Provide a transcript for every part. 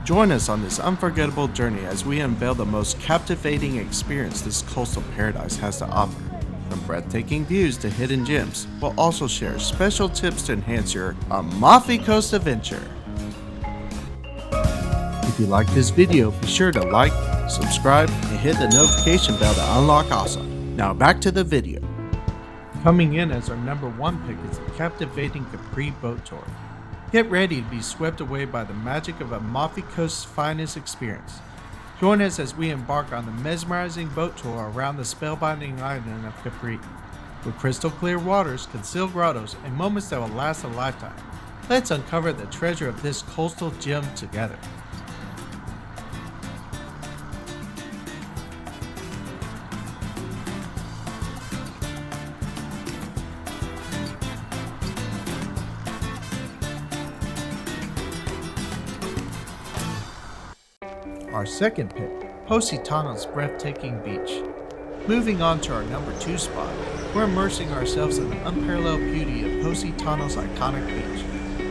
Join us on this unforgettable journey as we unveil the most captivating experience this coastal paradise has to offer. From breathtaking views to hidden gems, we'll also share special tips to enhance your Amalfi Coast adventure. If you like this video, be sure to like, subscribe, and hit the notification bell to unlock awesome. Now back to the video. Coming in as our number 1 pick is the captivating Capri boat tour. Get ready to be swept away by the magic of Amalfi Coast's finest experience. Join us as we embark on the mesmerizing boat tour around the spellbinding island of Capri. With crystal clear waters, concealed grottos, and moments that will last a lifetime, let's uncover the treasure of this coastal gem together. Our second pick, Positano's breathtaking beach. Moving on to our number 2 spot, we're immersing ourselves in the unparalleled beauty of Positano's iconic beach.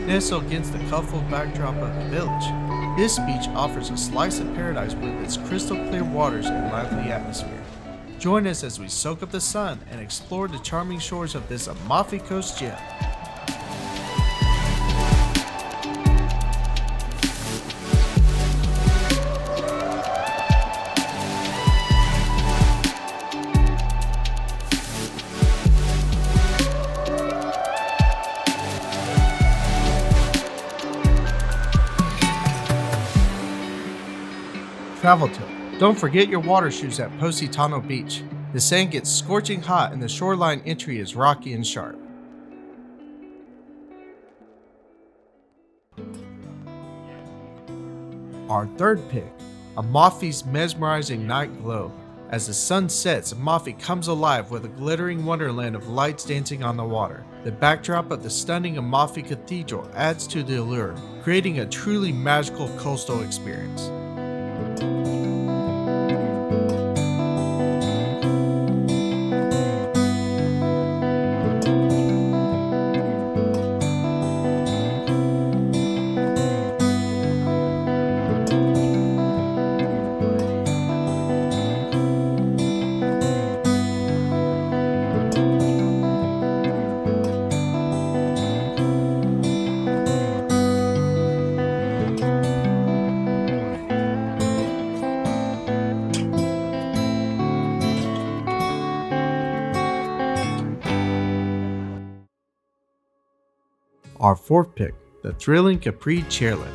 Nestled against the colorful backdrop of the village, this beach offers a slice of paradise with its crystal clear waters and lively atmosphere. Join us as we soak up the sun and explore the charming shores of this Amalfi Coast gem. Travel tip. Don't forget your water shoes at Positano Beach. The sand gets scorching hot and the shoreline entry is rocky and sharp. Our third pick, Amalfi's mesmerizing night glow. As the sun sets, Amalfi comes alive with a glittering wonderland of lights dancing on the water. The backdrop of the stunning Amalfi Cathedral adds to the allure, creating a truly magical coastal experience. Our fourth pick, the thrilling Capri chairlift.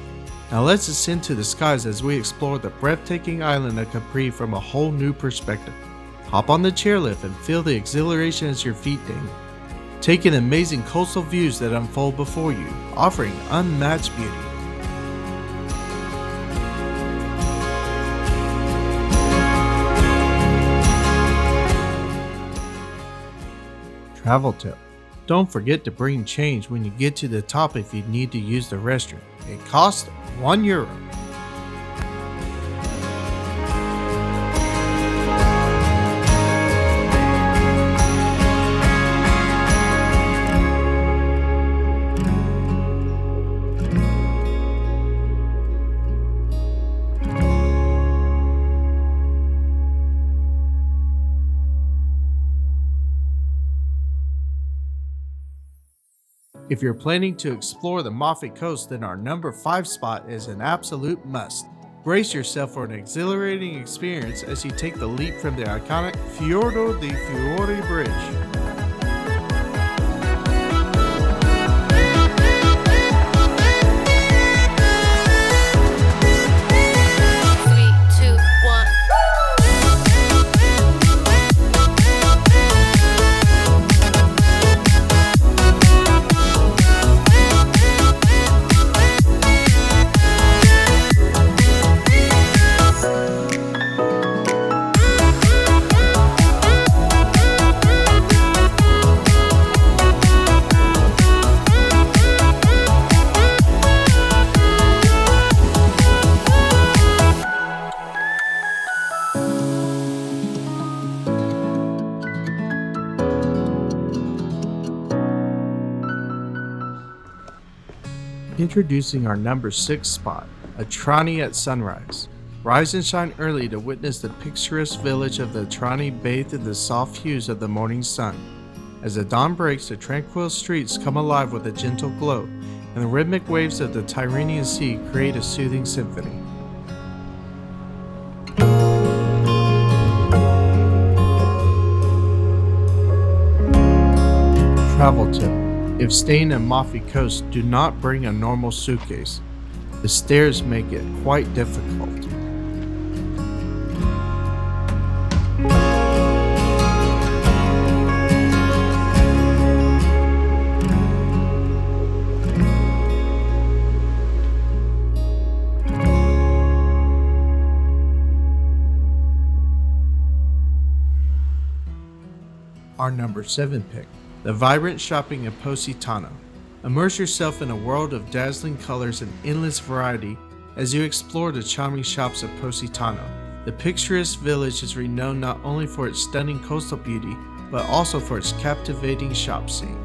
Now let's ascend to the skies as we explore the breathtaking island of Capri from a whole new perspective. Hop on the chairlift and feel the exhilaration as your feet ding. Take in amazing coastal views that unfold before you, offering unmatched beauty. Travel tip. Don't forget to bring change when you get to the top if you need to use the restroom. It costs €1. If you're planning to explore the Amalfi Coast, then our number 5 spot is an absolute must. Brace yourself for an exhilarating experience as you take the leap from the iconic Fiordo di Furore Bridge. Introducing our number 6 spot, Atrani at sunrise. Rise and shine early to witness the picturesque village of the Atrani bathed in the soft hues of the morning sun. As the dawn breaks, the tranquil streets come alive with a gentle glow, and the rhythmic waves of the Tyrrhenian Sea create a soothing symphony. Travel tip. If staying at Amalfi Coast, do not bring a normal suitcase. The stairs make it quite difficult. Our number 7 pick, the vibrant shopping of Positano. Immerse yourself in a world of dazzling colors and endless variety as you explore the charming shops of Positano. The picturesque village is renowned not only for its stunning coastal beauty, but also for its captivating shop scene.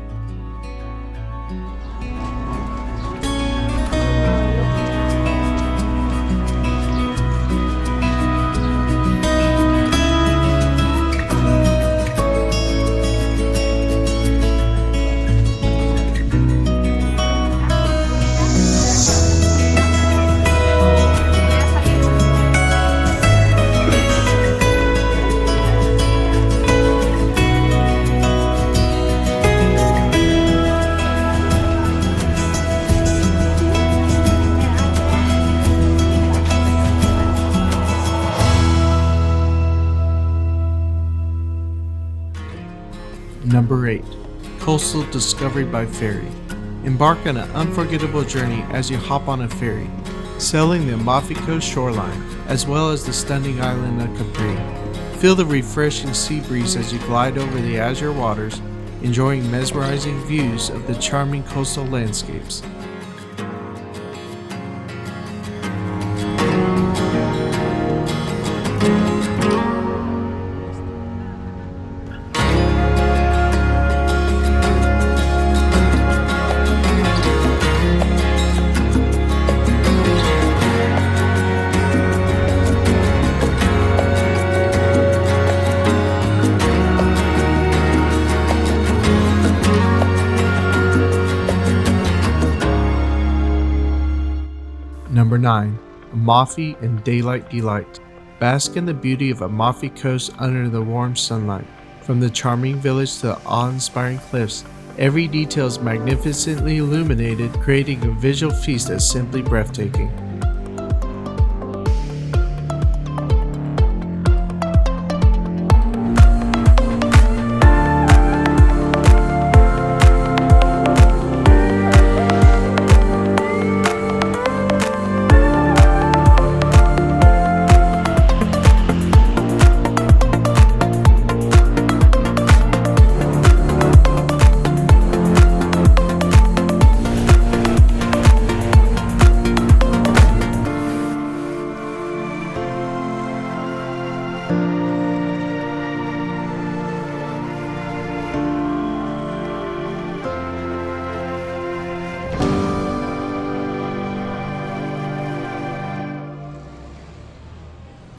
Number 8. Coastal Discovery by Ferry. Embark on an unforgettable journey as you hop on a ferry, sailing the Amalfi Coast shoreline, as well as the stunning island of Capri. Feel the refreshing sea breeze as you glide over the azure waters, enjoying mesmerizing views of the charming coastal landscapes. Number 9. Amalfi and Daylight Delight. Bask in the beauty of Amalfi Coast under the warm sunlight. From the charming village to the awe-inspiring cliffs, every detail is magnificently illuminated, creating a visual feast that's simply breathtaking.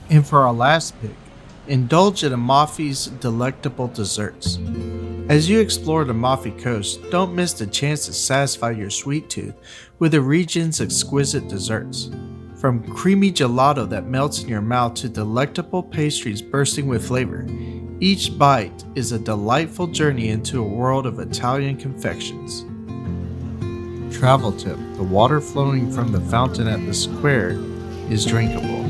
And for our last pick, indulge in Amalfi's delectable desserts. As you explore the Amalfi Coast, don't miss the chance to satisfy your sweet tooth with the region's exquisite desserts. From creamy gelato that melts in your mouth to delectable pastries bursting with flavor, each bite is a delightful journey into a world of Italian confections. Travel tip: the water flowing from the fountain at the square is drinkable.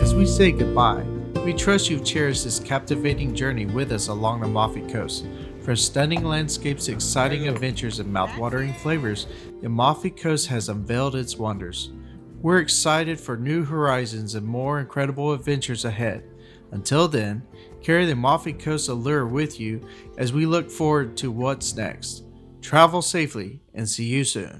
As we say goodbye, we trust you've cherished this captivating journey with us along the Amalfi Coast. From stunning landscapes to exciting adventures and mouth-watering flavors, the Amalfi Coast has unveiled its wonders. We're excited for new horizons and more incredible adventures ahead. Until then, carry the Amalfi Coast allure with you as we look forward to what's next. Travel safely and see you soon.